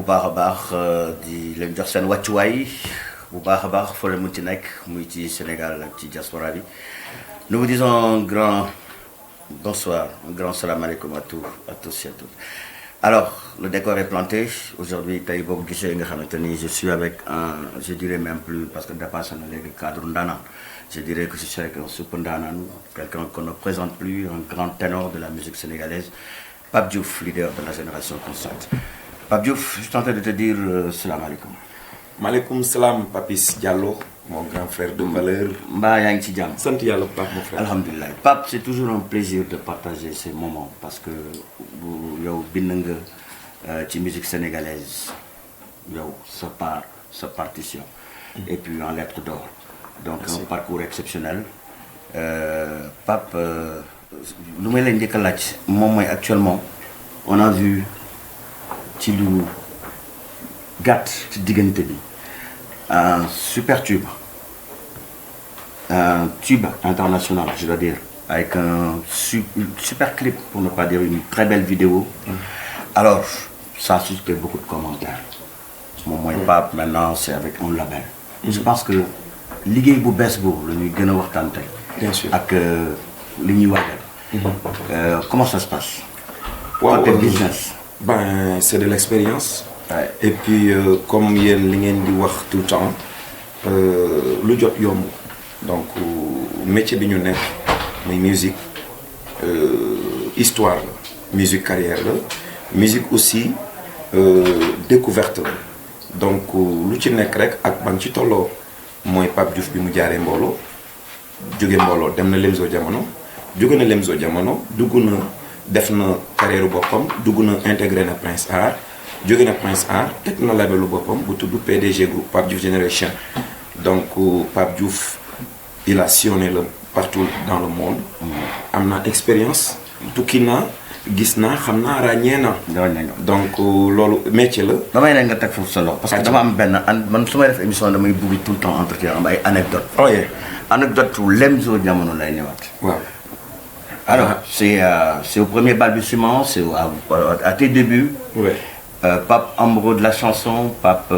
baax a baax di leen jox seen wàccuwaay bu baax a baax foo leen mun ci nekk muy ci Sénégal ak ci diaspora bi nous vous disons un grand bonsoir, un grand salam alaikum à tous et à toutes. Alors le décor est planté aujourd'hui tey boo ko gisee nga xamante ni je suis avec un je dirais même plus parce que dépassé na léegi cadre ndaanaan je dirais que je suis avec un super ndaanaan quelqu'un qu'on ne présente plus, un grand ténor de la musique sénégalaise, Pape Diouf, leader de la génération constante. Pape Diouf, je suis en train de te dire salam alaikum. Maaleykum salaam Papis Diallo, mon grand frère de valeur. mbaa yaa ngi ci jàmm. sant yàlla Pape mon frère. Alhamdulillah Pape, c'est toujours un plaisir de partager ces moments parce que yow bind nga ci musique sénégalaise yow sa part sa partition. Et puis en lettres d'or. Donc merci. Un parcours exceptionnel. Pape lu may leen njëkk a laaj moom mooy actuellement on a vu ci lu gàtt ci diggante bi un super tube international je dois dire avec un super clip pour ne pas dire une très belle vidéo. Alors ça a suscité beaucoup de commentaires moom mooy Pape maintenant c'est avec un label. Je pense que liggéey bu bees boobu la ñuy gën a waxtaan tey. Bien sûr ak li ñuy waajal. Comment ça se passe? Côté business. Ben c'est de l'expérience. Ouais. Et puis comme yéen li ngeen di wax tout le temps lu jot yomb donc métier bi ñu nekk muy musique histoire la musique carrière la musique aussi découverte la donc lu ci nekk rek ak ban ci tolloo mooy Pape Diouf bi mu jaaree mbooloo jóge mbooloo dem na Lemzo Jamono jóge na Lemzo Jamono dugg na def na carrière boppam dugg na intégré na Prince Art jóge na Prince Art teg na labelu boppam bu tudd PDG groupe Pape Diouf Generation. Donc Pape Diouf il a sillonné le partout dans le monde. Am na expérience tukki naa gis naa xam naa ràññee na. donc loolu métier la. damay ne nga teg foofu sa loxo parce que dama am benn man su may def émission damay bëgg tout le temps entretien am ay anecdote. oh yeah. Anecdote wu Lemzo Jamono lay ñëwaat. waaw. Alors c'est au premier balbutiement, c'est à tes débuts. Ouais. Pape amoureux de la chanson, Pape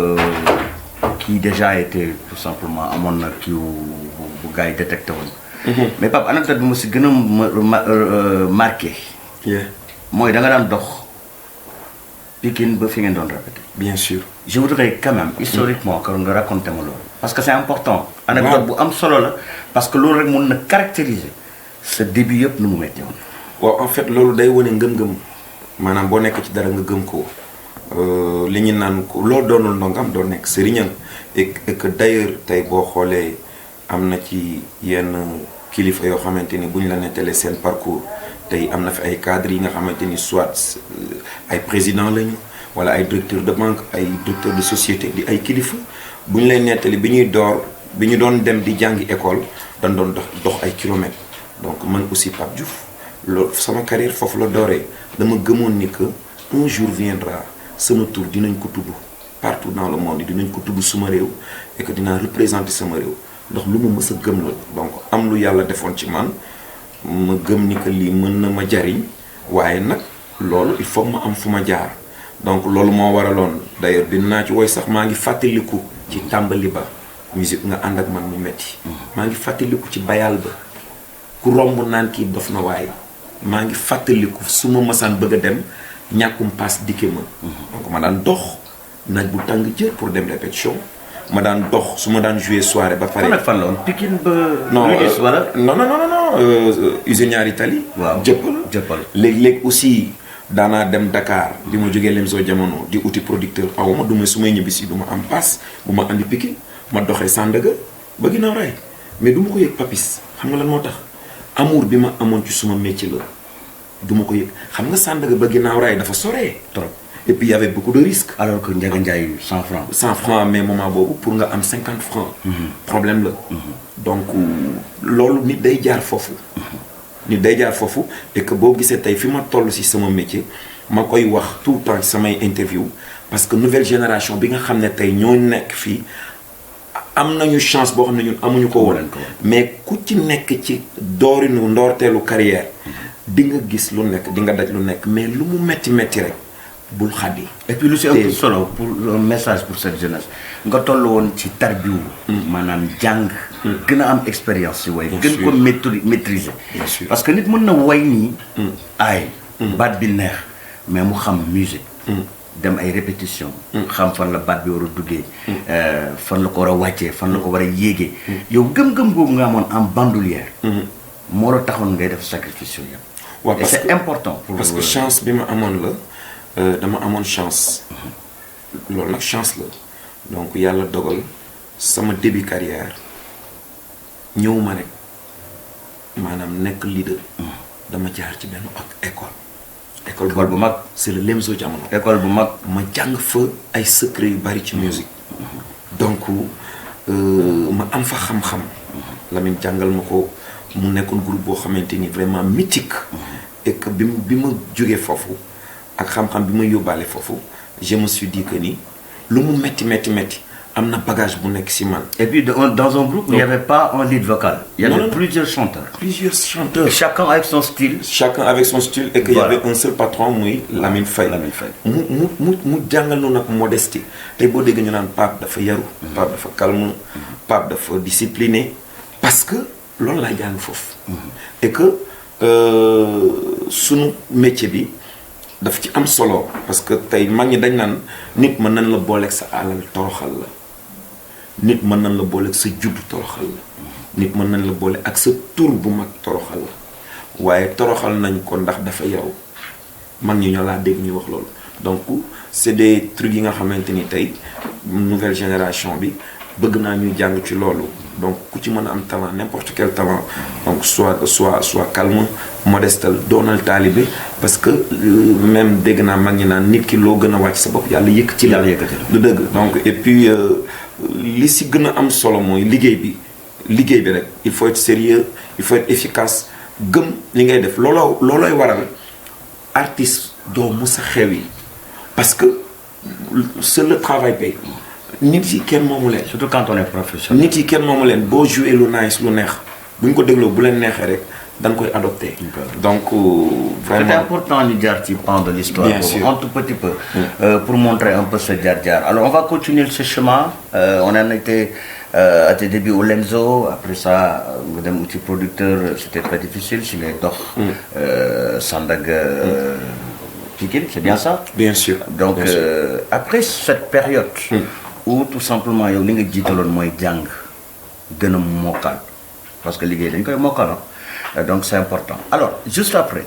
qui déjà était tout simplement amoon na kii bu gars yi détecté woon. Mais Pape anecdote bi ma si gën a marqué. mooy da nga daan dox Pikine ba fi ngeen doon répété. Bien sûr. Je voudrais quand même historiquement que nga raconté ma loolu. parce que c'est important. anecdote bu am solo la parce que loolu rek mën na caractériser sa début yëpp nu mu metti woon. waaw en fait loolu day wane ngëm-ngëm maanaam boo nekk ci dara nga gëm ko li ñu naan ko loo doonul ndongam doo nekk sëriñam et que d'ailleurs tey boo xoolee am na ci yenn kilifa yoo xamante ni bu ñu la nettalee seen parcours tey am na fi ay cadres yi nga xamante ni soit ay président lañu wala ay directeur de banque ay directeur de société di ay kilifa bu ñu lay nettali bi ñuy door bi ñu doon dem di jàngi école dañ doon dox ay kilomètres donc man aussi Pape Diouf loolu sama carrière foofu la dooree dama gëmoon ni que un jour viendra sama tour dinañ ko tudd partout dans le monde dinañ ko tudd suma réew et que dinaa représenter sama réew ndax lu ma mës a gëm la donc am lu yàlla defoon ci man ma gëm ni que lii mën na ma jariñ waaye nag loolu il faut ma am fu ma jaar donc loolu moo waraloon d'ailleurs dinaa ci woy sax maa ngi fàttaliku ci tàmbali ba musique nga ànd ak man mu metti maa ngi fàttaliku ci bayal ba ku romb naan kii dof na waaye maa ngi fàttaliku su ma masaan bëgg a dem ñàkkum paas dikke ma donc ma daan dox naaj bu tàng jër pour dem répétition ma daan dox su ma daan jouer soirée ba pare. fan la woon Pikine ba. non usine ñaari tali. waaw jëppal léeg-léeg aussi daanaa dem Dakar bi ma jógee Lemzo Jamono di uti producteur aw ma du ma su may ñibbisi du ma am paas bu ma andi Pikine ma doxee Sandaga ba ginnaaw raay mais du ma ko yëg Papis xam nga lan moo tax amour bi ma amoon ci suma métier la du ma ko yëg xam nga Sandaga ba ginnaaw raay dafa soree trop. Et puis il y avait beaucoup de risques. Alors que Ndiaga Ndiaye 100 francs. 100 francs mais moment boobu pour nga am 50 francs. Problème la. Donc loolu nit day jaar foofu. nit day jaar foofu et que boo gisee tey fi ma toll ci sama métier ma koy wax tout le temps ci samay interview parce que nouvelle génération bi nga xam ne tey ñoo nekk fii am nañu chance boo xam ne ñun amuñu ko woon. mais ku ci nekk ci doorinu ndoorteelu carrière di nga gis lu nekk di nga daj lu nekk mais lu mu metti metti rek. bul xaddi. et puis lu si ëpp solo pour un message pour cette jeunesse nga toll woon ci tarbiwu maanaam jàng gën a am expérience si way gën ko maîtriser parce que nit mën na way nii aay baat bi neex mais mu xam musique dem ay répétition xam fan la baat bi war a duggee fan la ko war a wàccee fan la ko war a yéegee yow gëm-gëm boobu nga amoon en bandoulière moo la taxoon ngay def sacrifice yëpp waaw et c'est important pour parce que chance bi ma amoon la dama amoon chance loolu nag chance la donc yàlla dogal sama début carrière ñëwuma rek maanaam nekk leader dama jaar ci benn école bu mag c'est le Lemzo Jamono école bu mag ma jàng fa ay secret yu bari ci musique donc ma am fa xam-xam Lamine jàngal ma ko mu nekkoon groupe boo xamante ni vraiment mythique et que bi ma jógee foofu ak xam-xam bi ma yóbbaale foofu je me suis dit que ni lu mu metti am na bagage bu nekk ci man. Et puis dans un groupe il n'y avait pas un lead vocal. Il y avait plusieurs chanteurs. Chacun avec son style. Et qu'il y avait un seul patron muy Lamine Faye. mu jàngal nu nag modestie tey boo dégg ñu naan Pape dafa yaru. Pape dafa calme. Pape dafa discipliné. parce que loolu laa jàng foofu. et que sunu métier bi. daf ci am solo parce que tey mag ñi dañ naan nit mën nañ la booleeg sa alal toroxal la nit mën nañ la booleeg sa juddu toroxal la nit mën nañ la boole ak sa tur bu mag toroxal la waaye toroxal nañ ko ndax dafa yaru mag ñi ñoo laa dégg ñuy wax loolu donc c'est des trucs yi nga xamante ni tey nouvelle génération bi bëgg naa ñuy jàng ci loolu donc ku ci mën a am talent n'importe quel talent donc soit calme modestal doonal taalibe parce que même dégg naa mag ñi naan nit ki loo gën a wàcc sa bopp yàlla yëkkati la du dëgg donc et puis li si gën a am solo mooy liggéey bi rek il faut être sérieux il faut être efficace gëm li ngay def loolooy waral artiste doo musa xew yi parce que c'est le travail paye nit yi kenn moomu leen. surtout quand on est professionnel. nit yi kenn moomu leen boo joué lu nice lu neex bu ñu ko dégloo bu leen neexee rek dañ koy adopté. donc vraiment c'est important ñu jaar ci pan de l'histoire. Bien sûr. Un tout petit peu. Pour montrer un peu ce jaar. Alors on va continuer ce chemin. On en était à tes débuts au Lemzo. Après ça nga dem uti producteur c'était très difficile si ngay dox. Sandaga Pikine c'est bien ça. bien sûr. donc bien sûr. Après cette période. ou tout simplement yow li nga jiitaloon mooy jàng gën a mokkal parce que liggéey dañ koy mokkal donc c'est important alors juste après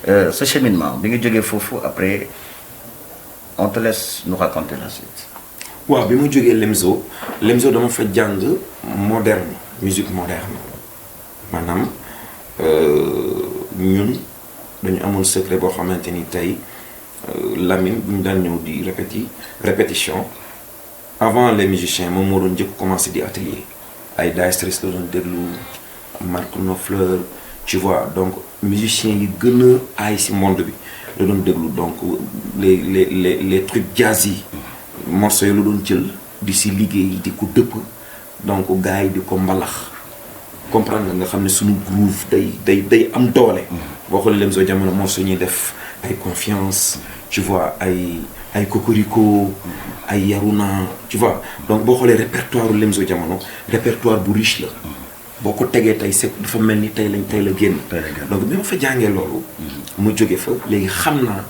ce cheminement bi nga jógee foofu après on te laisse nous raconter la suite. waaw bi mu jógee Lemzo dama fa jàng moderne musique moderne maanaam ñun dañu amoon secret boo xamante ni tey Lamine bu ñu daan ñëw di répétition avant les musiciens moom moo doon njëkk commencé di atelier ay Dire Straits la doon déglu Mark Knopfler tu vois donc musiciens yi gën a aay si monde bi la doon déglu donc les trucs jazz yi morceaux yi la doon jël di si liggéey di ko dëpp donc gars yi di ko mbalax comprendre nga xam ne suñu groove day am doole boo xoolee Lemzo Jamono morceaux ñuy def ay confiance tu vois ay Cocorico ay Yaruna tu vois donc boo xoolee répertoire Lemzo Jamono répertoire bu riche la boo ko tegee tey c'est dafa mel ni tey la génn donc bi ma fa jàngee loolu mu jóge fa léegi xam naa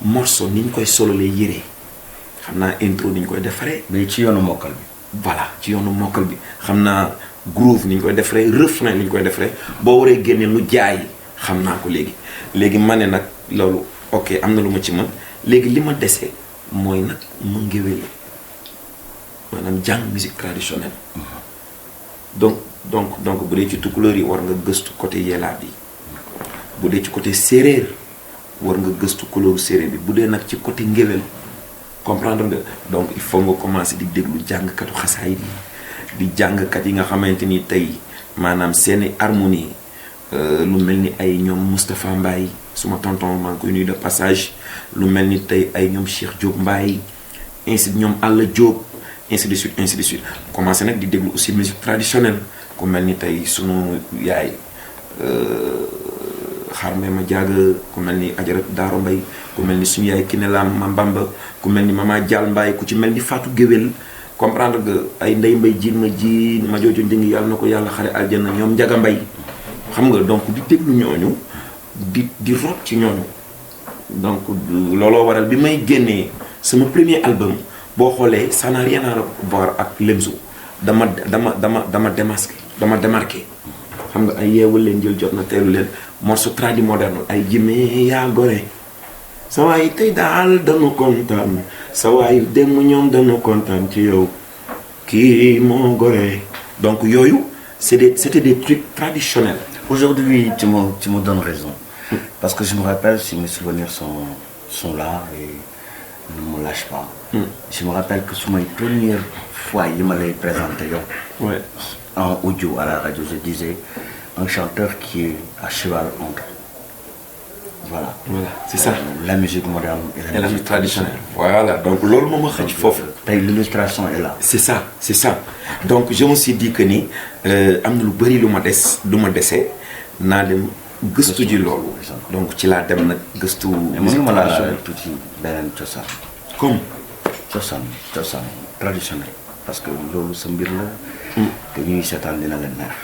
morceau ni ñu koy sololee yére xam naa intro ni ñu koy defaree mais ci yoonu mokkal bi voilà ci yoonu mokkal bi xam naa groove ni ñu koy defaree refrain ni ñu koy defaree boo waree génne lu jaay xam naa ko léegi ma ne nag loolu ok am na lu ma ci mën léegi li ma desee mooy nag mu ngéwél maanaam jàng musique traditionnelle donc bu dee ci tukulóor yi war nga gëstu côté yelaa bi bu dee ci côté séeréer war nga gëstu couleur séeréer bi bu dee nag ci côté ngéwél comprendre nga donc il faut nga commencer di déglu jàngkatu xasaay di jàngkat yi nga xamante ni tey maanaam seeni harmonie lu mel ni ay ñoom Moustapha Mbaye suma tonton maa ngi koy nuyu de passage lu mel ni tey ay ñoom Cheikh Diop Mbaye ainsi ñoom Alla Diop ainsi de suite commencé nag di déglu aussi musique traditionnelle ku mel ni tey sunu yaay xarme ma jaaga ku mel ni Ajarat Daaro Mbay ku mel ni suñu yaay Kiné Lam ma Mbamba ku mel ni Mama Dial Mbaye ku ci mel ni Fatou Géwél comprendre nga ay Ndey Mbay jiin ma jooju ndingi yàlla na ko yàlla xare aljana ñoom Njaga Mbay xam nga donc di déglu ñooñu di root ci ñooñu donc looloo waral bi may génnee sama premier album boo xoolee ça n'a rien à voir ak Lemzo dama démarqué xam nga ay yeewul leen jël jot na teelu leen morceau tradi moderne ay jimee yaa gore sa waay tey daal dañu kontaan sa waay démb ñoom dañu kontaan ci yow kii moo gore donc yooyu c'était des trucs traditionnels. Aujourd'hui tu me donnes raison parce que je me rappelle si mes souvenirs sont là et ne me lâche pas. Je me rappelle que sur mes premières fois il me l'avait présenté ouais. En audio à la radio, je disais un chanteur qui est à cheval entre. Voilà, c'est ça. La musique moderne et la musique traditionnelle. Voilà, donc loolu moo ma xëj foofu. Tey l'illustration est là. C'est ça. Donc je me suis dit que ni am na lu bëri lu ma dese naa dem gëstu ji loolu. Donc ci laa dem nag gëstu. musique ma laa tuuti beneen cosaan. Comme cosaan traditionnel parce que loolu sa mbir la. te ñuy seetaan dina leen neex.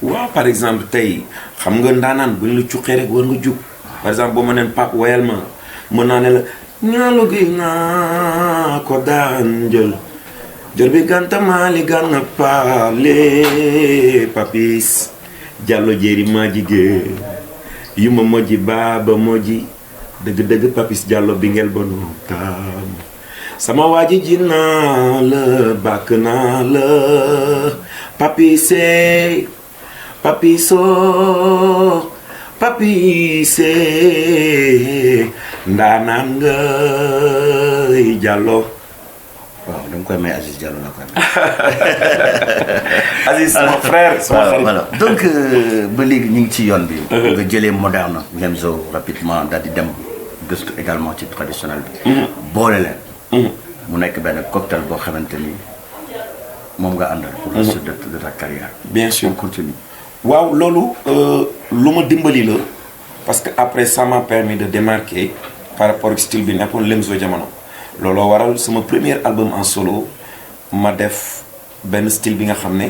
waaw par exemple tey xam nga ndaanaan bu ñu la cuqee rek war nga jug par exemple boo ma neen Pape wayal ma mën naa ne la ñaalu gi naa ko daan jël bi gantamaali gànna paale Papis Diallo jéeri maa jigéen yu ma moji baaba moji dëgg Papis Diallo bi ngel ba noo taam sama waaji ji naa la bàkk naa la Papise ndaanaan nga Diallo. waaw da nga koy may Aziz Diallo la koy may. Aziz sama frère sama xarit. Voilà donc ba léegi ñu ngi ci yoon bi. nga jëlee moderne Lemzo rapidement daal di dem gëstu également ci traditionnel bi. boole leen. mu nekk benn cocktail boo xamante ni moom nga àndal. pour le reste de ta carrière. bien sûr on continue. waaw loolu lu ma dimbali la parce que après ça m'a permis de démarquer par rapport ak style bi nekkoon Lemzo jamono looloo waral sama premier album en solo ma def benn style bi nga xam ne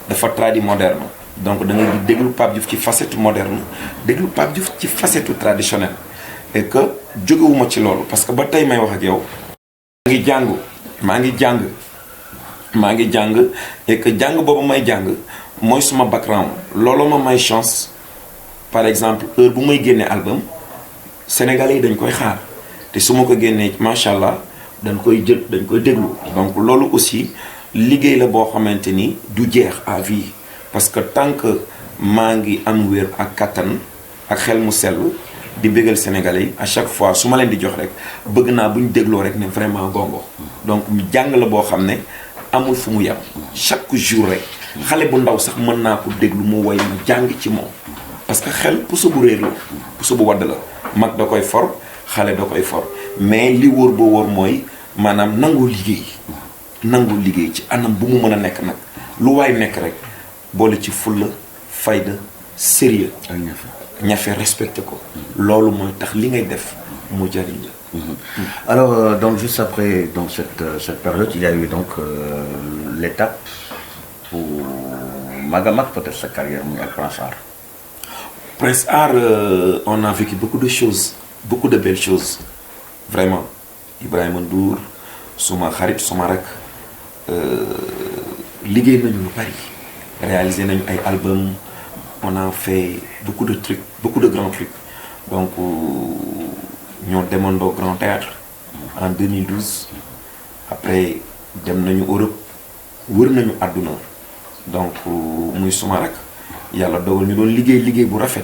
dafa tradi moderne donc da ngay di déglu Pape Diouf ci facette moderne déglu Pape Diouf ci facette traditionnelle et que jógewuma ci loolu parce que ba tey may wax ak yow maa ngi jàng et que jàng boobu may jàng mooy suma background looloo ma may chance par exemple heure bu may génnee album sénégalais yi dañ koy xaar te su ma ko génnee macha allah dañ koy déglu donc loolu aussi liggéey la boo xamante ni du jeex à vie parce que tant que maa ngi am wér ak kattan ak xel mu sell di bégal sénégalais yi à chaque fois su ma leen di jox rek bëgg naa bu ñu dégloo rek ne vraiment gongo donc jàng la boo xam ne amul fu mu yem chaque jour rek xale bu ndaw sax mën naa ko déglu mu woy ma jàng ci moom parce que xel puso bu réer la puso bu wadd la mag da koy for xale da koy for mais li wóor boo wóor mooy maanaam nangoo liggéey ci anam bu mu mën a nekk nag lu waay nekk rek boole ci fulla fayda sérieux ak ñafe respecté ko loolu mooy tax li ngay def mu jariñ la. Alors donc juste après donc cette période il y a eu donc l'étape pour Magamak peut-être sa carrière muy ak Prince Art. Prince Art on a vécu beaucoup de choses beaucoup de belles choses vraiment Ibrahima Ndour suma xarit suma rak liggéey nañu lu bari réalisé nañu ay albums on a fait beaucoup de trucs beaucoup de grands trucs donc ñoo demandoo Grand Théâtre en 2012 après dem nañu Europe wër nañu àdduna donc muy suma rak yàlla dogal ñu doon liggéey bu rafet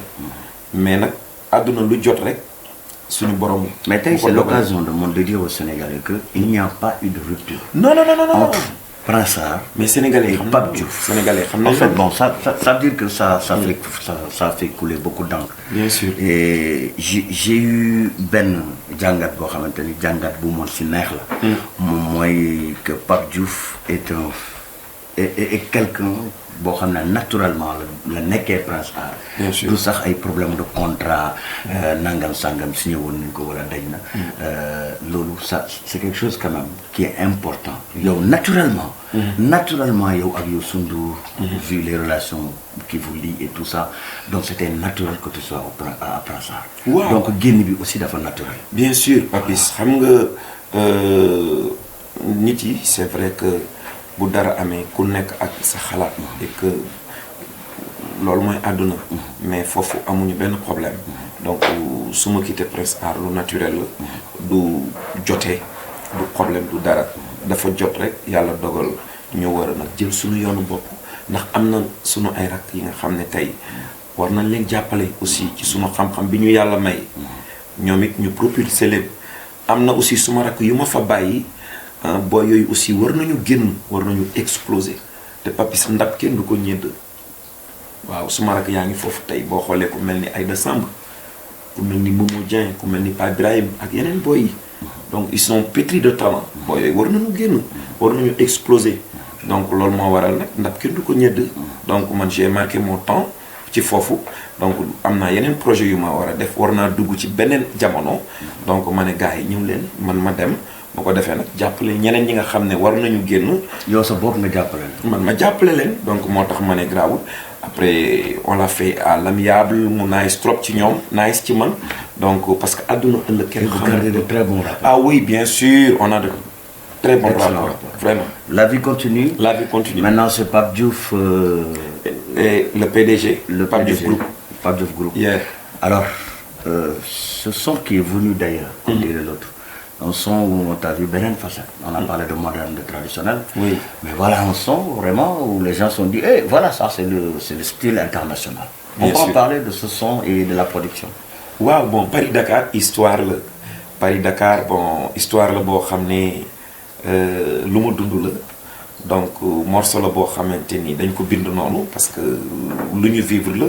mais nag àdduna lu jot rek suñu borom. mais tey c'est l'occasion de dire aux Sénégalais que il n'y a pas eu de rupture. non. entre Prince Art mais Sénégalais et Pape Diouf. Sénégalais xam nañu en fait bon ça veut dire que ça fait couler beaucoup d'encre. bien sûr et j'ai eu benn jàngat boo xamante ni jàngat bu moom si neex la. moom mooy que Pape Diouf est et quelqu'un boo xam ne naturellement la nekkee Prince Art. Bien sûr. du sax ay problème de contrat nangam sangam signé woon nañu ko wala dañ na. loolu ça c'est quelque chose quand même qui est important. yow naturellement. naturellement yow ak Youssou Ndour. vu les relations qui vous lient et tout ça donc c'était naturel que tu sois à Prince Art. Waaw. donc génn bi aussi dafa naturel. bien sûr Papis xam nga nit yi c'est vrai que bu dara amee ku nekk ak sa xalaat et que loolu mooy àdduna mais foofu amuñu benn problème donc su ma quitté Prince Art lu naturel la du jotee du problème du dara dafa jot rek yàlla dogal ñu war a nag jël suñu yoonu bopp ndax am na suñu ay rakk yi nga xam ne tey war nañ leen jàppale aussi ci suñu xam-xam bi ñu yàlla may ñoom it ñu propulser leen am na aussi suma rakk yu ma fa bàyyi boo yooyu aussi war nañu génn war nañu exploser te Papis ndab kenn du ko ñedd waaw suma rakk yaa ngi foofu tey boo xoolee ku mel ni Aïda Samb ku mel ni Momo Dieng ku mel ni Pa Ibrahim ak yeneen boy yi donc ils sont pétris de talent boo yooyu war nañu génn war nañu exploser donc loolu moo waral nag ndab kenn du ko ñedd donc man j'ai marqué mon temps ci foofu donc am naa yeneen projet yu ma war a def war naa dugg ci beneen jamono donc ma ne gars yi ñëw leen man ma dem boo ko defee nag jàppale ñeneen ñi nga xam ne war nañu génn. yow sa bopp nga jàppale leen. man ma jàppale leen donc moo tax ma ne grawul après on l'a fait à l'amiable mu nice trop ci ñoom nice ci man donc parce que àdduna ëllëg kenn vous gardez de très bons rapports. ah oui bien sûr on a de très bons Excellent rapports rapport. vraiment. La vie continue. La vie continue. Maintenant c'est Pape Diouf. Et le PDG. Le Pape PDG, Diouf Group. Pape Diouf Group. Yeah. Alors, ce son qui est venu d'ailleurs, comme dirait l'autre, un son où on t'a vu Benen facette. On a parlé de moderne, de traditionnel. Oui. Mais voilà un son vraiment où les gens se sont dit, eh, voilà, ça c'est le style international. On Bien peut en sûr. parler de ce son et de la production. waaw bon Paris-Dakar histoire la Paris-Dakar bon histoire la boo xam ne lu ma dund la donc morceau la boo xamante ni dañ ko bind noonu parce que lu ñu vivre la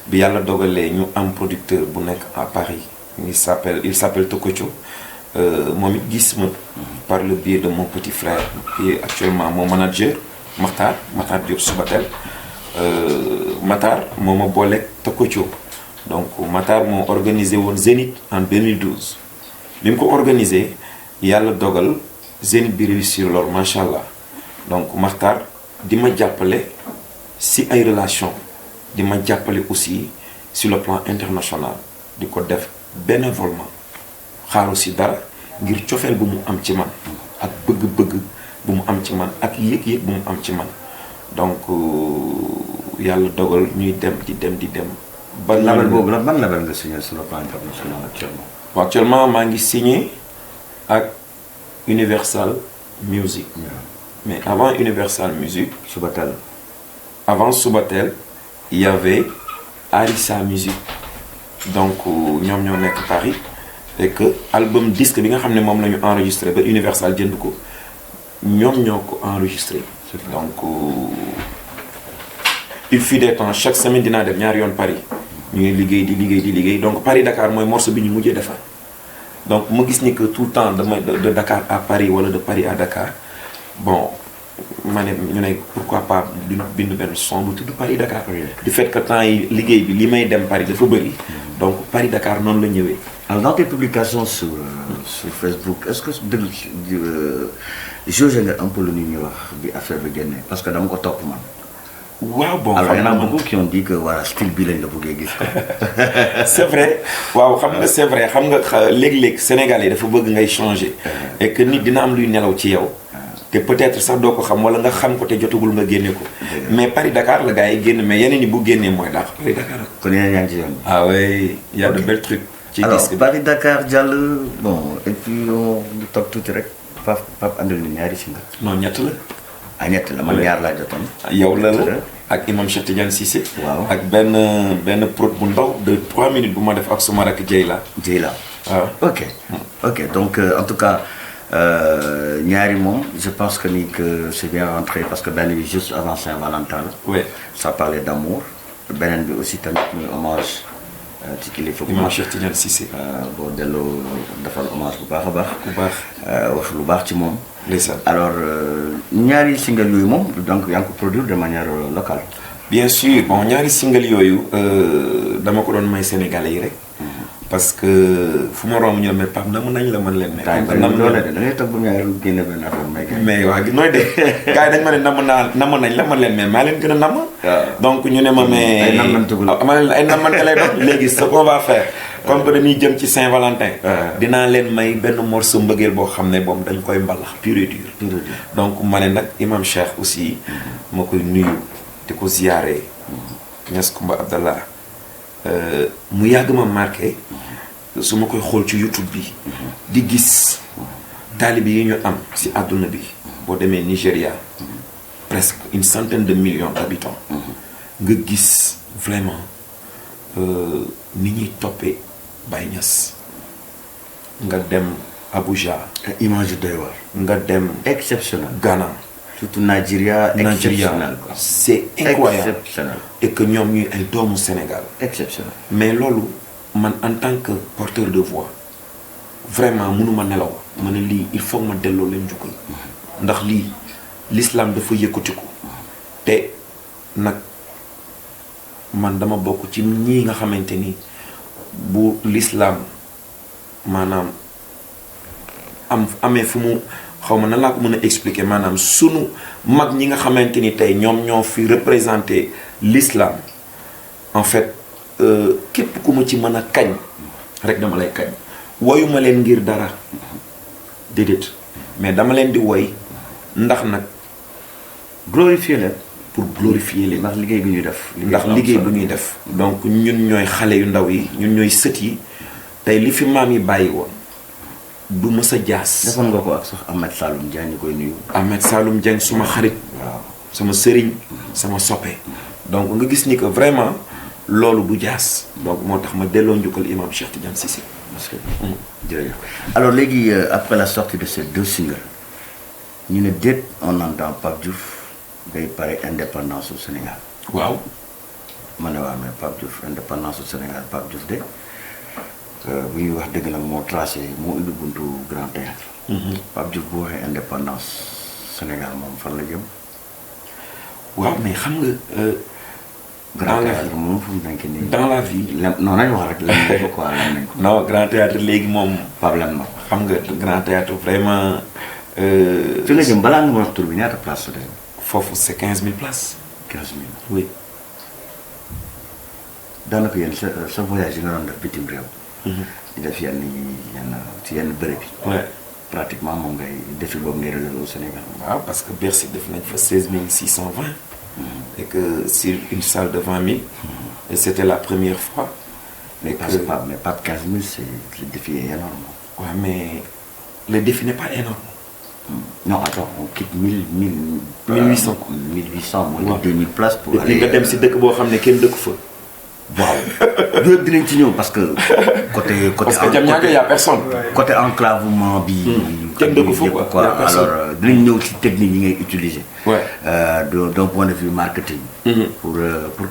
bi yàlla dogalee ñu am producteur bu nekk à Paris il s'appelle Tokocho moom it gis ma par le biais de mon petit frère qui est actuellement mon manager Makhtar Diop Subatel Makhtar moo ma booleeg Tokocho donc Makhtar moo organisé woon Zénith en 2012 bi mu ko organisé yàlla dogal Zénith bi réussir loolu macha allah donc Makhtar di ma jàppale si ay relation di ma jàppale aussi sur le plan international di ko def bénévolement xaaru si dara ngir cofeel bu mu am ci man ak bëgg-bëgg bu mu am ci man ak yëg-yëg bu mu am ci man donc yàlla dogal ñuy dem di dem. ba label boobu la ban label nga signé sur le plan international actuellement. Bon, actuellement maa ngi signé ak Universal Music. Mais avant Universal Music. Subatel. Avant Subatel il y avait Arissa Music donc ñoom ñoo nekk Paris et que album disque bi nga xam ne moom la ñu enregistré ba Universal jënd ko ñoom ñoo ko enregistré. donc il fut des temps chaque semaine dinaa dem ñaari yoon Paris ñu ngi di liggéey donc Paris-Dakar mooy morceau bi ñu mujjee defar donc ma gis ni que tout le temps damay de Dakar à Paris wala de Paris à Dakar bon ma ne ñu ne pourquoi pas bind benn son bu tudd Paris-Dakar. du fait que temps yi liggéey bi li may dem Paris dafa bëri donc Paris-Dakar noonu la ñëwee. Alors dans tes publications sur Facebook est-ce que jauge nga un peu lu ñuy wax bi affaire bi génne parce que dama ko topp man. waaw bon alors il y en a beaucoup qui ont dit que voilà style bi lañ la bëggee gis quoi. c'est vrai waaw xam nga c'est vrai xam nga léeg-léeg Sénégal yi dafa bëgg ngay changer et que nit dina am luy nelaw ci yow te peut-être sax doo ko xam wala nga xam ko te jotagul nga génne ko mais Paris-Dakar la gars yi génn mais yeneen yi bu génnee mooy daax Paris-Dakar. kon yeneen yaa ngi ci yoon. ah oui il y a de belles trucs. ci alors disque Paris-Dakar jàll bon et puis ñu toog tuuti rek Pape andil ni ñaari single. non ñett la. ah ñett la man ñaar laa jotoon. yow la ak Imam Cheikh Tidiane Cissé. waaw ak benn prod bu ndaw de 3 minutes bu ma def ak suma rakk Dieyla. waaw ok donc en tout cas ñaari moom je pense que ni que c'est bien rentré parce que benn bi juste avant Saint-Valentin la. oui ça parlait d'amour beneen bi aussi tamit muy hommage ci kilifa bu Imam mag Cheikh Tidiane Cissé. boo delloo defal hommage bu baax a baax. bu baax. wax lu baax ci moom. ndeysaan. alors ñaari single yooyu moom donc yaa ngi ko produire de manière locale. bien sûr bon ñaari single yooyu dama ko doon may sénégalais yi rek. parce que fu ma romb ñu ne mais Pape namm nañ la mën leen ne. xam nga nam loolu da ngay toog ba ñaari génne benn affaire may mais waa gi nooy def gars yi dañ ma ne namm nañ la mën leen mais maa leen gën a namm. donc ñu ne ma mais ay nammantugul ay nammante lay doon léegi ce qu'on va faire comme que dañuy jëm ci Saint-Valentin. dinaa leen may benn morceau mbëggeel boo xam ne moom dañ koy mbalax pur et dur. donc ma ne nag Imam Cheikh aussi ma koy nuyu di ko ziyaare Niass Koumba Abdallah mu yàgg ma marqué su ma koy xool ci YouTube bi di gis taalibe yi ñu am ci àdduna bi boo demee Nigéria presque une centaine de millions d'habitants nga gis vraiment ni ñuy toppee Baye Niass nga dem Abuja image yu doy waar nga dem exceptionnel Ghana surtout Nigeria exceptionnel quoi. C'est incroyable exceptionnel et que ñoom ñuy ay doomu Sénégal exceptionnel mais loolu man en tant que porteur de voix vraiment mënuma nelaw ma ne lii il faut ma delloo leen njukkal ndax lii l'islam dafa yëkkatiku te nag man dama bokk ci ñii nga xamante ni bu l'islam maanaam amee fu mu xaw ma nan laa ko mën a expliquer maanaam sunu mag ñi nga xamante ni tey ñoom ñoo fi représenter l'islam en fait képp ku ma ci mën a kañ rek dama lay kañ woyuma leen ngir dara déedéet mais dama leen di woy ndax nag glorifier leen pour glorifier leen ndax liggéey bi ñuy def ndax liggéey bu ñuy def donc ñun ñooy xale yu ndaw yi ñun ñooy sët yi tey li fi maam yi bàyyi woon du mës a jaas defoon nga ko ak sax Ahmed Saloum Dieng ñu koy nuyu Ahmed Saloum Dieng suma xarit waaw sama sëriñ sama soppe donc nga gis ni que vraiment loolu du jaas donc moo tax ma delloo njukkal imam Cheikh Tidiane Cissé parce que jërëjëf alors léegi après la sortie de ces deux singles ñu ne déet on entend Pape Diouf day pare indépendance au Sénégal waaw ma ne waaw mais Pape Diouf indépendance au Sénégal Pape Diouf de bu ñuy wax dëgg nag moo tracé moo indi buntu Grand Théâtre Pape Diouf bu waxee indépendance Sénégal moom fan la jëm waaw mais xam nga Grand Théâtre moom fu mu nekk nii dans la vie non nañ wax rek lem nañ ko quoi lem nañ ko non Grand Théâtre léegi moom Pape lem na ko xam nga Grand Théâtre vraiment fi nga jëm balaa nga ma wax tur bi ñaata place la foofu c'est 15 000 places 15 000 oui daanaka yéen sa voyage yi nga doon def bitim réew di def yenn ci yenn bërëb yi ouais pratiquement moom ngay defi boobu ngay réservé au Sénégal waaw parce que Bercy def nañ fa 16 620 et que sur une salle de 20 000 et c'était la première fois mais pas 15 000 c'est le défi est énorme ouais mais le défi n'est pas énorme non attends on quitte 1800 mooy waaw 2000 places pour et puis nga dem si dëkk boo xam ne kenn dëkk fa waaw yooyu dinañ ci ñëw parce que côté parce que Diamniadio y a personne côté enclavement bi kenn dëkk fa quoi y a personne alors dinañ ñëw ci technique yi ngay utiliser ouais d'un point de vue marketing pour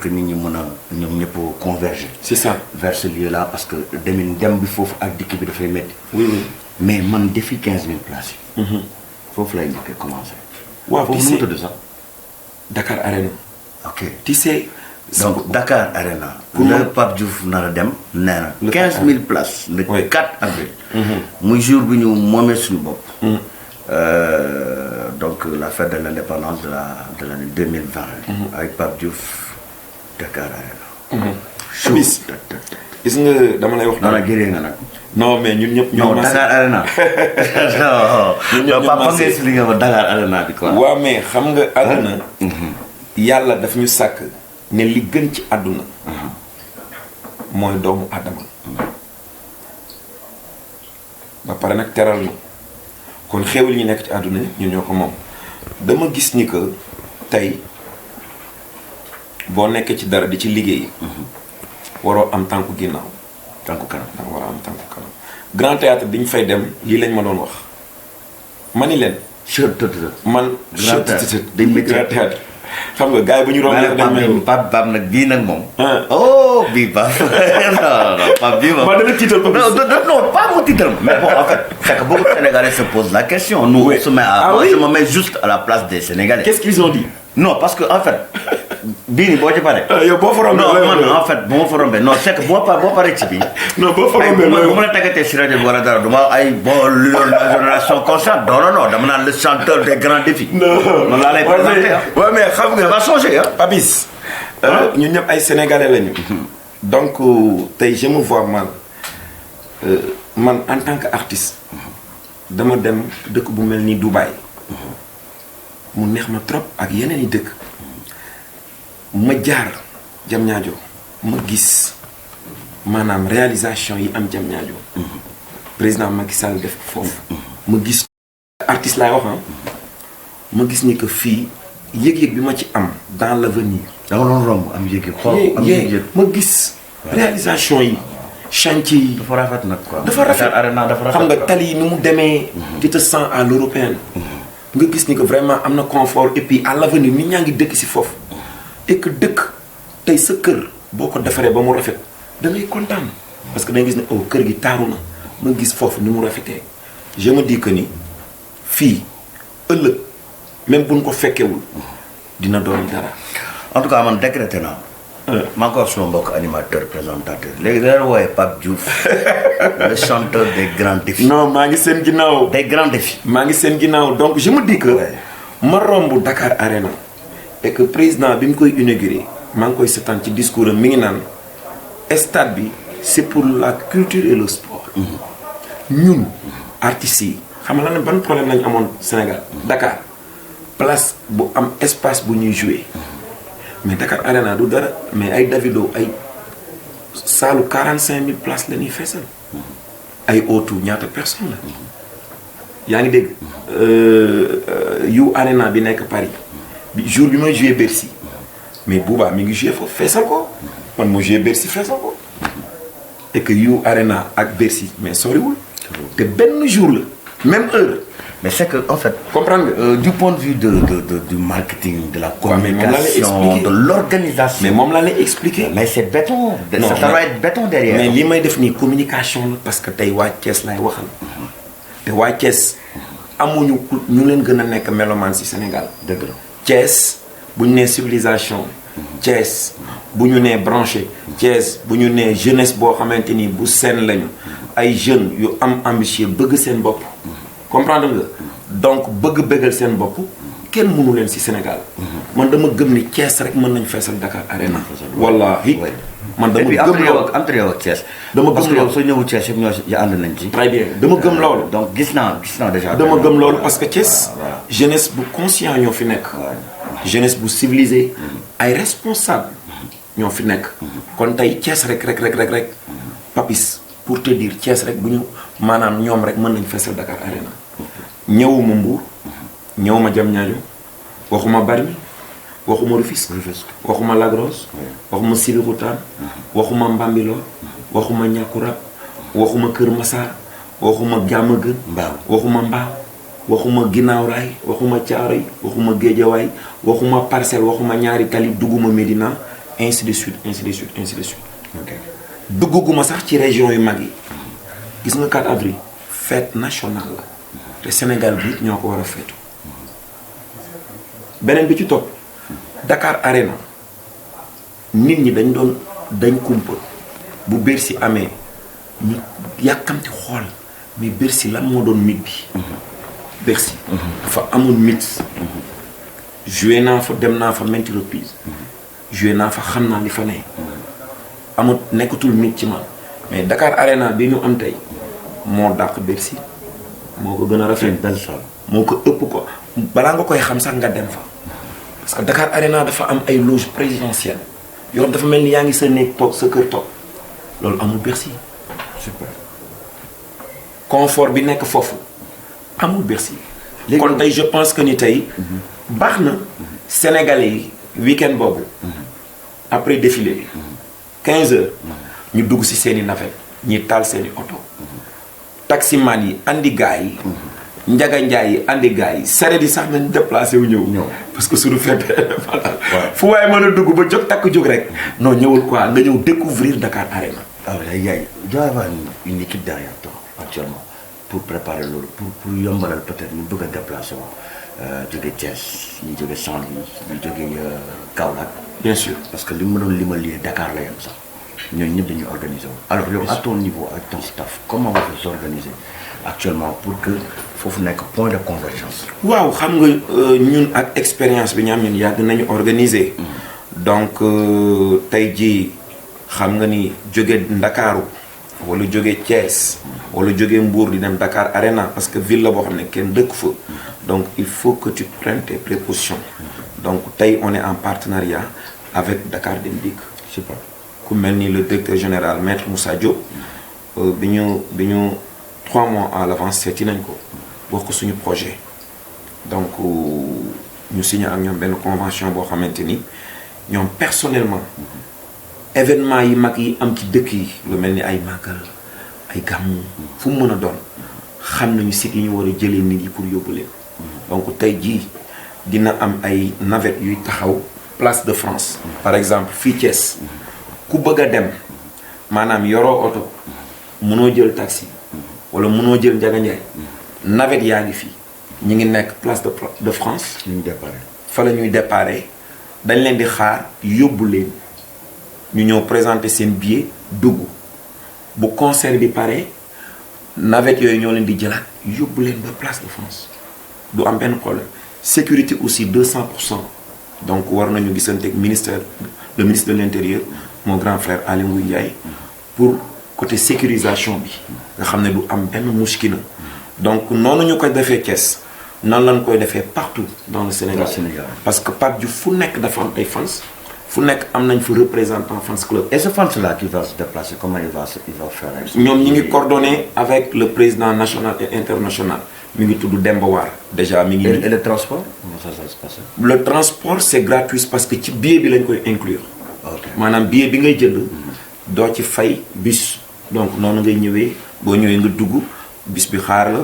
que nit ñi mën a ñoom ñëpp converger c'est ça vers ce lieu là parce que dem bi foofu ak dikk bi dafay métti oui oui mais man défi 15 000 places yi foofu lay njëkkee commencé waaw foofu nu mu tudd sax Dakar Arena ok tu sais donc Dakar Arena Pour le moi- Pape Diouf nar a dem nee na Le 15 000 places le Oui. 4 avril muy jour bi ñu moomee suñu bopp donc la fête de l'indépendance de l'année 2020 avec Pape Diouf Dakar Arena bis gis nga dama lay wax non nag jëree nga nag non mais ñun ñëpp ñoo non Dakar Arena ñun ñëpp non ñu Pape massé. nga expliqué ma Dakar Arena bi quoi waaw mais xam nga àdduna yàlla daf ñu sàkk ne li gën ci àdduna mooy doomu àddama ba pare nag teral ñu kon xéewal ñu nekk ci àdduna ñun ñoo ko moom dama gis ni que tey boo nekkee ci dara di ci liggéey waroo am tànku ginnaaw tànku kanam danga war a am tànku kanam Grand Théâtre bi ñu fay dem lii lañ ma doon wax ma ni leen cheur man Grand Théâtre day métti. Grand Théâtre xam nga gars yi bu ñu rombee. Pape nag bii nag moom. oh bii Pape non Pape bii moom. man dana tiital Pape. non pas mu tiital mais bon en fait c'est que beaucoup de Sénégalais se posent la question. nous on se met à moi je me mets juste à la place des Sénégalais. Qu'est-ce qu'ils ont dit? non parce que en fait bii nii boo ci paree. yow boo fa rombee non man en fait bu ma fa rombee non c'est que boo paree ci bii. non boo fa rombee bu ma la tàggatee si rajo bi wala dara du ma ay bon la génération consciente non dama naan le chanteur des grands défis. non laa lay présenté waaw mais xam nga. ça va changer ah. Papis. ñun ñëpp ay sénégalais lañu. donc tey je me vois man en tant que artiste. dama dem dëkk bu mel ni Dubaï. mu neex ma trop ak yeneen i dëkk. ma jaar Diamniadio ma gis maanaam réalisation yi am Diamniadio. président Macky Sall def foofu. ma gis artiste laay wax ma gis ni que fii yëg-yëg bi ma ci am dans l'avenir. da nga doon romb am yëg-yëg xool am yëg-yëg ma gis réalisation yi chantier yi. dafa rafet nag quoi. dafa rafet xam nga tali yi ni mu demee. tu te sens à l'européenne. nga gis ni que vraiment am na confort et puis à l'avenir nit ñaa ngi dëkk si foofu. et que dëkk tey sa kër boo ko defaree ba mu rafet da ngay kontaan parce que da ngay gis ne oh kër gi taaru na ma gis foofu ni mu rafetee je me dis que ni fii ëllëg même buñ ko fekkewul dina doon dara. en tout cas man décrété naa. maa ngi ko wax suma mbokk animateur présentateur léegi da leen wooyee Pape Diouf le chanteur des grands défis. non maa ngi seen ginnaaw. des grands défis. maa ngi seen ginnaaw donc je me dis que. ma romb Dakar Arena. et que président bi mu koy inauguré maa ngi koy seetaan ci discours am mi ngi naan stade bi c'est pour la culture et le sport. ñun artistes yi xam nga lan ban problème lañu amoon Sénégal. Dakar place bu am espace bu ñuy jouer mais Dakar Arena du dara mais ay Davido ay saalu 45 000 places la ñuy feesal. ay O2 ñaata personne la. yaa ngi dégg yu Arena bi nekk Paris. jour bi may joué Bercy mais Bouba mi ngi joué foofu feesal ko man moo joué Bercy feesal ko et que yu Arena ak Bercy mais soriwul te benn jour la même heure. mais c'est que en fait. comprendre nga. du point de vue du marketing de la communication de l'organisation. mais moom laa lay expliquer. mais c'est béton. non ça doit être béton derrière. mais li may def nii communication la parce que tey waa Thiès laay waxal. te waa Thiès amuñu ñu leen gën a nekk mélomane ci Sénégal. dëgg la. Thiès bu ñu nee civilisation. Thiès bu ñu nee branché. Thiès bu ñu nee jeunesse boo xamante ni bu seen lañu. ay jeunes yu am ambitieux bëgg seen bopp. comprendre nga donc bëggal seen bopp kenn mënu leen ci Sénégal. man dama gëm ni Thiès rek mën nañu feesal Dakar Arena. wallahi man dama gëm loolu entre yow ak Thiès. dama parce gëm que yow loolu soo ñëwul Thiès yëpp ñoo ànd nañ ci. très bien dama gëm loolu. donc gis naa déjà. dama gëm loolu parce que Thiès jeunesse bu conscient ñoo fi nekk. jeunesse bu civilisé. ay responsable ñoo fi nekk. kon tey Thiès rek Papis pour te dire Thiès rek bu ñu maanaam ñoom rek mën nañu feesal Dakar Arena. ñëwuma Mbour ñëwuma Diamniadio waxuma Bargny waxuma Rufisque waxuma Lac Rose waxuma Sébikotane waxuma Bambilor waxuma Niakoulrab waxuma Kër Massar waxuma Diamaguène waxuma Mbao waxuma Guinaw Rail waxuma Thiaroye waxuma Guédiawaye waxuma Parcelles waxuma Ñaari Tali dugguma Médina ainsi de suite dugguma sax ci région yu mag yi gis nga 4 avril fête nationale la te Sénégal bi ñoo ko war a feetu beneen bi ci topp Dakar Arena nit ñi dañ kumpa bu Bercy amee ñu yàkkamti xool mais Bercy lan moo doon mythe bi Bercy dafa amul mythe joué naa fa dem naa fa maintes reprises joué naa fa xam naa li fa ne amut nekkatul mythe ci man mais Dakar Arena bi ñu am tey moo dàq Bercy moo ko gën a rafet moo ko ëpp ko balaa nga koy xam sax nga dem fa parce que Dakar Arena dafa am ay loge présidentielle yoo dafa mel ni yaa ngi sa néeg toog sa kër toog loolu amul Bercy super confort bi nekk foofu amul Bercy kon tey je pense que ni tey baax na Sénégalais yi week-end boobu après défilé bi 15 heures ñu dugg ci seeni navette ñi taal seeni oto taximan yi andi gars yi Njaga Njaay yi andi gars yi sareet yi sax nañ déplacé wu ñëw parce que suñu fête fu waaye mën a dugg ba jóg takk jóg rek non ñëwul quoi nga ñëw découvrir Dakar Arena. Alors yaay doit avoir une équipe derrière toi actuellement pour préparer loolu pour yombalal peut-être ñu bëgg a déplacer wu jóge Thiès ñu jóge Saint-Louis ñu jóge Kaolack. bien sûr parce que li ma doon limal lii Dakar la yem sax ñooñu ñëpp dañuy organiser wu. alors yow à ton niveau ak ton staff comment vous vous organisez actuellement pour que foofu nekk point de convergence. waaw xam nga ñun ak expérience bi ñu am ñun yàgg nañu organiser. donc tey jii xam nga ni jóge Ndakaaru wala jóge Thiès wala jóge Mbour di dem Dakar Arena parce que ville la boo xam ne kenn dëkk fa donc il faut que tu prennes tes précautions donc tey on est en partenariat avec Dakar Dem Dikk. super ku mel ni le directeur général maître Moussa Diop bi ñu 3 mois à l'avance seeti nañ ko wax ko suñu projet donc ñu signé ak ñoom benn convention boo xamante ni ñoom personnellement événement yi mag yi am ci dëkk yi lu mel ni ay màggal ay gàmmu fu mu mën a doon xam nañu site yi ñu war a jëlee nit yi pour yóbbu leen donc tey jii dina am ay navette yuy taxaw place de France par exemple fii Thiès ku bëgg a dem maanaam yoroo oto mënoo jël taxi wala mënoo jël Njaga Njaay navette yaa ngi fii ñu ngi nekk place de France ñu déparé fa la ñuy déparé dañ leen di xaar yóbbu leen ñu ñëw présenter seen billet dugg bu concert bi pare navette yooyu ñoo leen di jëlaat yóbbu leen ba place de France du am benn problème sécurité aussi 200% donc war nañu gisante ak le ministre de l'intérieur mon grand frère Aly Ngouille Ndiaye pour côté sécurisation bi nga xam ne du am benn muskina donc noonu ñu koy defee Thiès noonu lañ koy defee partout dans le Sénégal parce que Pape Diouf fu nekk dafa am ay fans fu nekk am nañ fa représentant fans club. et ce fans là qui va se déplacer comment il va faire. ñoom ñi ngi coordonné avec le président national et international mi ngi tudd Demba War déjà mi ngi. et le transport comment ça se passe. le transport c'est gratuit parce que ci billet bi lañ koy inclure. maanaam billet bi ngay jënd. doo ci fay bis donc noonu ngay ñëwee boo ñëwee nga dugg bis bi xaar la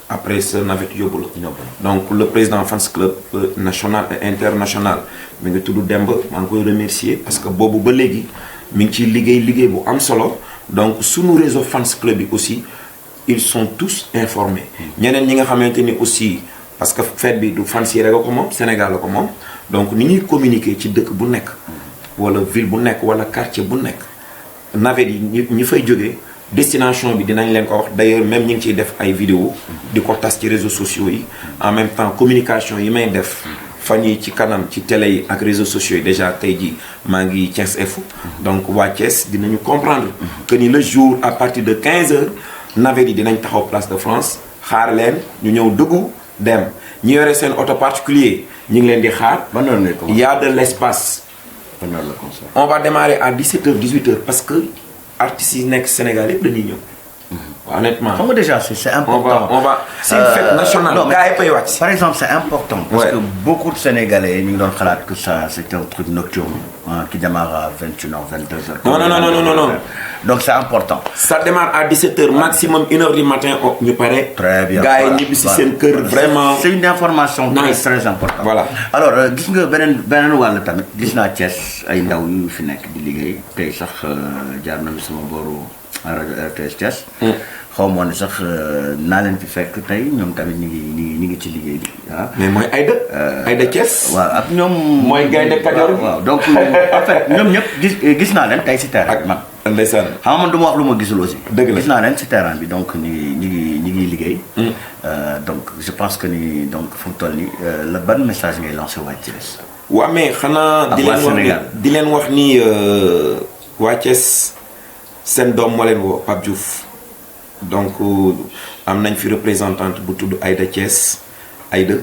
après sa navette yóbbu la. donc le président fans club national et international mi ngi tudd Demba maa ngi koy remercier parce que boobu ba léegi mi ngi ciy liggéey bu am solo donc sunu réseau fans club bi aussi ils sont tous informés. ñeneen ñi nga xamante ni aussi parce que fête bi du fans yi rek ko moom Sénégal la ko moom donc ni ñuy communiquer ci dëkk bu nekk wala ville bu nekk wala quartier bu nekk navette yi ñi fay jógee. destination bi dinañ leen ko wax d'ailleurs même ñi ngi ciy def ay vidéo di ko tas ci réseaux sociaux yi en même temps communication yi may def fan yi ci kanam ci télé yi ak réseaux sociaux yi déjà tey jii maa ngi Thiès Info donc waa Thiès dinañu comprendre que ni le jour à partir de 15 heures navette yi dinañ taxaw place de France xaar leen ñu ñëw dugg dem ñi yore seen auto particulier ñu ngi leen di xaar. Il y a de l'espace. On va démarrer à 17h 18h parce que artistes yi nekk Sénégal yëpp dañuy ñëw. Honnêtement. Comment déjà c'est important. On va c'est une fête nationale. Non, gars yi fay wàcc. Par exemple c'est important. Parce que beaucoup de Sénégalais ñu ngi doon xalaat que ça c'était un truc nocturne qui démarre à 21h 22h. Non. Donc c'est important. Ça démarre à 17h maximum 1h du matin ñu pare. Très bien. gars yi ñibbi si seen kër vraiment. C'est une information très importante. Voilà. Alors gis nga beneen wàll tamit gis naa Thiès ay ndaw yu fi nekk di liggéey tey sax jaar na mi sama booru rajo RTS Thiès. xaw ma woon sax naa leen fi fekk tey ñoom tamit ñu ngi ci liggéey bi ah. mais mooy Aïda Thiès. waaw ak ñoom. mooy gaynde Kajoor. waaw donc en fait ñoom ñëpp gis naa leen tey si terrain bi man. ndeysaan. xam nga man du ma wax lu ma gisul aussi. dëgg la gis naa leen si terrain bi donc ñu ngi liggéey. donc je pense que ni donc fu mu toll nii la ban message ngay lancé waa Thiès. waaw mais xanaa di leen wax ni waa Thiès seen doom moo leen woo Pape Diouf. donc am nañ fi représentante bu tudd Aïda Thiès Aïda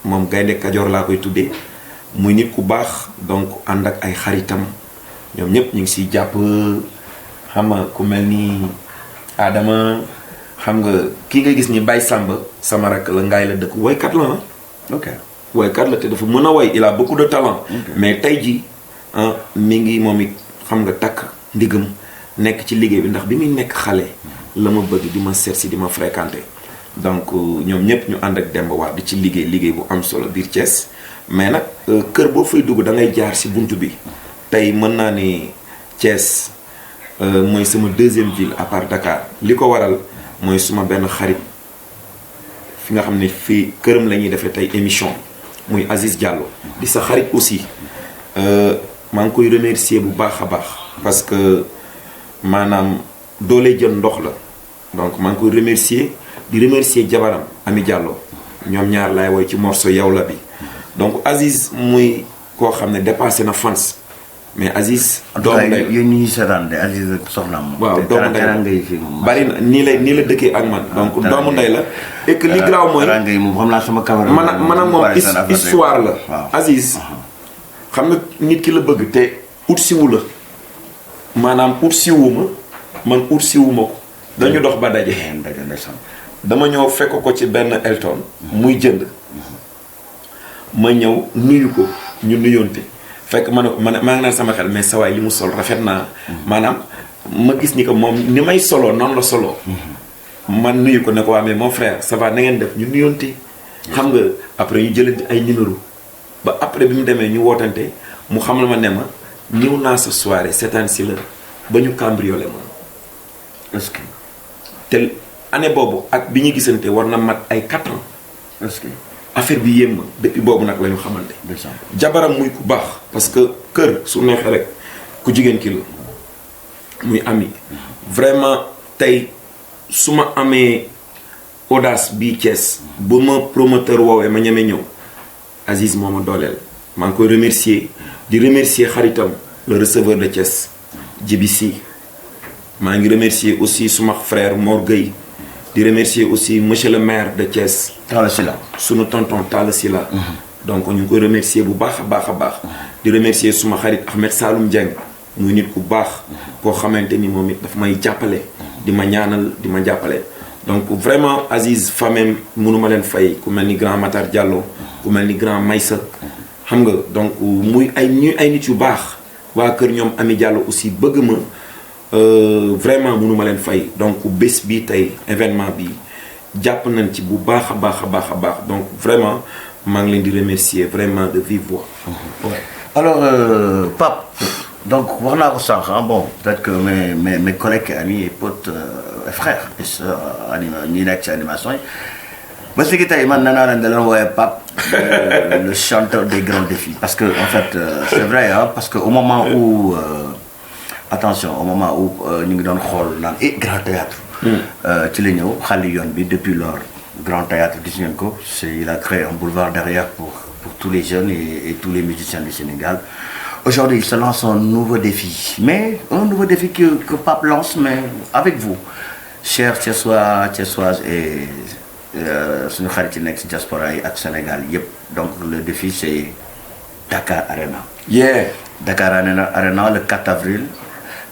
moom gaynde Kajoor laa koy tuddee muy nit ku baax donc ànd ak ay xaritam ñoom ñëpp ñu ngi siy jàpp xam nga ku mel ni Adama xam nga kii nga gis ni Baye Samba sama rakk la ngaay la dëkk woykat la na ok woykat la te dafa mën a woy il a beaucoup de talent. mais tey jii mi ngi moom it xam nga takk ndigam nekk ci liggéey bi ndax bi muy nekk xale la ma bëgg di ma seet si di ma fréquenter donc ñoom ñëpp ñu ànd ak Demba War di ci liggéey bu am solo biir Thiès mais nag kër boo fay dugg da ngay jaar si buntu bi tey mën naa ni Thiès mooy sama deuxième ville à part Dakar li ko waral mooy suma benn xarit fi nga xam ne fii këram la ñuy defee tey émission muy Aziz Diallo di sa xarit aussi maa ngi koy remercier bu baax a baax parce que maanaam doolee jël ndox la donc maa ngi koy remercier di remercier jabaram Ami Diallo ñoom ñaar laay woy ci morceau yow la bi donc Aziz muy koo xam ne dépassé na fans mais Aziz doomu ndey yéen ñi seetaan de Aziz ak soxnaam waaw doomu ndey la bari na nii la dëkkee ak man donc doomu ndey la et que li graaw mooy moom xam naa sama camara man ak moom histoire la Aziz xam nga nit ki la bëgg te ut siwu la maanaam ut siwuma man ut siwuma ko dañu dox ba daje dama ñëw fekk ko ci benn Elton muy jënd ma ñëw nuyu ko ñu nuyoonte fekk maa ngi naan sama xel mais sawaay li mu sol rafet naa maanaam ma gis ni que moom ni may soloo noonu la soloo man nuyu ko ne ko waa mais mon frère ça va na ngeen def ñu nuyoonte xam nga après ñu jëlante ay numéro ba après bi mu demee ñu wootante mu xamal ma ne ma ñëw naa sa soirée seetaan si la ba ñu cambriolé ma est-ce que te année boobu ak bi ñu gisante war na mat ay 4 ans est-ce que affaire bi yéem ma depuis boobu nag la ñu xamante jabaram muy ku baax parce que kër su neexee rek ku jigéen ki la muy Ami vraiment tey su ma amee audace bii Thiès ba ma promoteur woowee ma ñeme ñëw Aziz moo ma dooleel maa ngi koy remercier di remercier xaritam le receveur de Thiès JBC maa ngi remercier aussi suma frère Mor Gueye di remercier aussi monsieur le maire de Thiès Talla Sylla sunu tonton Talla Sylla donc ñu ngi koy remercier bu baax a baax a baax di remercier suma xarit Ahmed Saloum Dieng muy nit ku baax koo xamante ni moom it dafa may jàppale di ma ñaanal di ma jàppale donc vraiment Aziz famem mënuma leen fay ku mel ni grand Matar Diallo ku mel ni grand Maysa xam nga donc muy ay nit yu baax waa kër ñoom Ami Diallo aussi bëgg ma vraiment mënuma leen fay donc bés bi tey événement bi jàpp nañ ci bu baax a baax a baax a baax donc vraiment maa ngi leen di remercier vraiment de vive voix. Ouais. Alors Pape donc wax naa ko sànq bon peut-être que mes collègues amis et potes et frères et sœurs ñi nekk ci animation yi ba si tey man nee naa leen da leen woowee Pape le chanteur des grands défis parce que en fait c'est vrai parce que au moment où attention au moment où ñu ngi doon xool naan grand théâtre ci la ñëw xali yoon bi depuis lors grand théâtre gis ngeen ko il a créé un boulevard derrière pour tous les jeunes et tous les musiciens du Sénégal. Aujourd'hui il se lance un nouveau défi mais un nouveau défi que Pape lance mais avec vous chers Thiessois Thiessoises et suñu xarit yi nekk ci diaspora yi ak Sénégal yépp donc le défi c'est Dakar Arena. Dakar Arena le 4 avril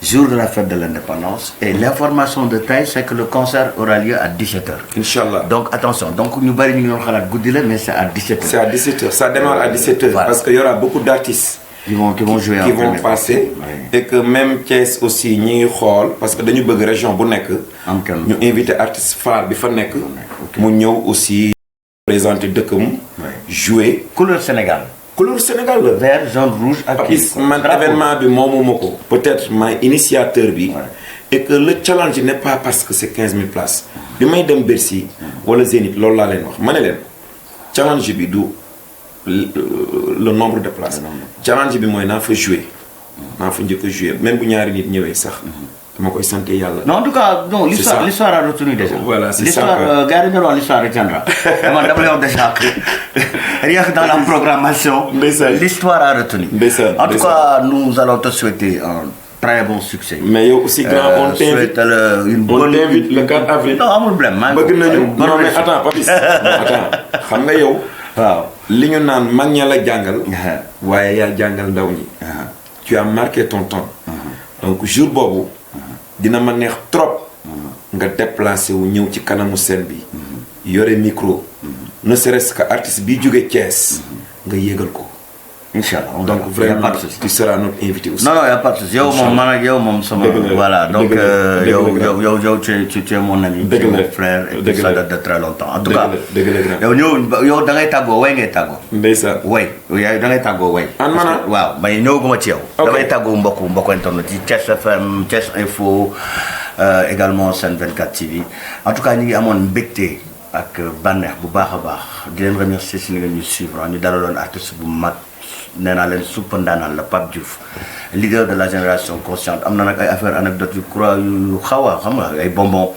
jour de la fête de l'indépendance et l'information de taille c'est que le concert aura lieu à 17h. Inch'Allah. Donc attention donc ñu bari ñu ngi doon xalaat guddi la mais c'est à 17h. C'est à 17h ça démarre à 17h. Voilà. Parce que y aura beaucoup d'artistes qui vont jouer qui vont passer et que même Thiès aussi ñi ngi xool parce que dañu bëgg région bu nekk ñu invité artiste phare bi fa nekk mu ñëw aussi présenter dëkkam jouer couleur Sénégal la vert jaune rouge ak man événement bi moomuma ko peut-être maay initiateur bi et que le challenge n'est pas parce que c'est 15 000 places bi may dem Bercy wala Zénith loolu laa leen wax ma ne leen challenge bi du le nombre de places challenge bi mooy naa fa jouer naa fa njëkk a jouer même bu ñaari nit ñëwee sax dama koy sant yàlla. Non en tout cas non l'histoire a retenu déjà. Voilà c'est ça l'histoire gars yi dañu wax l'histoire retiendra. dama lay wax déjà que rien que dans la programmation. l'histoire a retenu. En tout cas nous allons te souhaiter un très bon succès. mais yow aussi grand on t'invite le 4 avril. non amul problème maa ngi bëgg nañu non mais attends Papis attends xam nga yow. waaw li ñu naan mag ña la jàngal. waaye yaa jàngal ndaw ñi. tu as marqué ton temps. donc jour boobu. dina ma neex trop. nga déplacé wu ñëw ci kanamu scène bi. yore micro. ne serait-ce que artiste bi jóge Thiès. nga yégal ko. Inch'Allah. Donc vraiment tu seras notre invité aussi. Non, il n'y a pas de souci. Yo, voilà. Donc, tu es mon ami, tu es mon frère, et puis ça date de très longtemps. En tout cas, yo, da ngay tàggoo way ngay tàggoo. Ndeysaan. way da ngay tàggoo way. waaw mais ñëwaguma ci yow. damay tàggoo mbokku internet yi Thiès FM, Thiès Info, également Sen 24 TV. En tout cas, ñu ngi amoon mbégte ak bànneex bu baax a baax di leen remercier si li ngeen ñu suivre ñu dalaloon artiste bu mag. nee naa leen suppa ndaanaan la Pape Diouf leader de la génération consciente am na nag ay affaire anecdote yu croix yu xaw a xam nga ay bonbon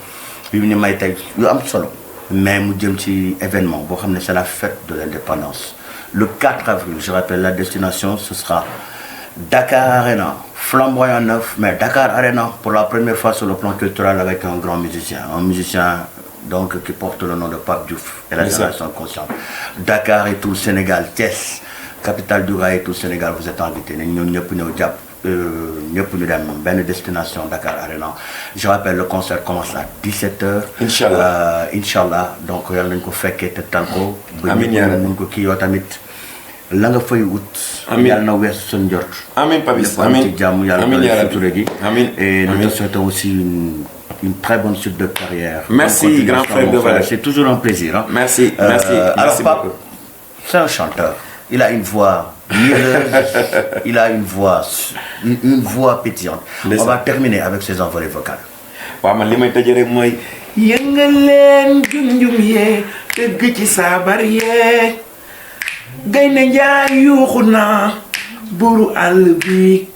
yu ñu may tey yu am solo mais mu jëm ci événement boo xam ne c'est la fête de l'indépendance le 4 avril je rappelle la destination ce sera Dakar Arena flamboyant neuf mais Dakar Arena pour la première fois sur le plan culturel avec un grand musicien donc qui porte le nom de Pape Diouf et la génération consciente Dakar et tout le Sénégal Thiès capitale du rail et tout le Sénégal vous êtes invités ñun ñëpp ñëw jàpp ñëpp ñu dem benn destination Dakar Arena je rappelle le concert commence à 17h. Inch'Allah donc yàlla nañu ko fekkee te tal ko. amiin yaa nañu ko kii yoo tamit la nga fay wut. amiin yàlla na weesu suñu njort. amiin Papis amiin ci jàmm yàlla na sutura gi. amiin et nous te souhaitons aussi une très bonne suite de carrière. Merci grand frère de valeur. C'est toujours un plaisir. Hein. Merci. Alors Pape, c'est un chanteur. Il a une voix mielleuse, il a une voix pétillante. On va terminer avec ses envolées vocales. waaw man li may tëjee rek mooy yëngal leen junjum yee dëgg ci saabar yee gaynde njaay yuuxu na buru àll bi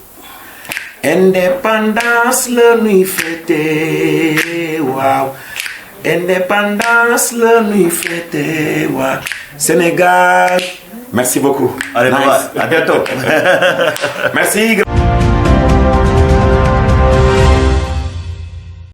indépendance la nuy fête waaw indépendance la nuy fête waaw Sénégal. Merci beaucoup. Allez, nice. À bientôt. Merci.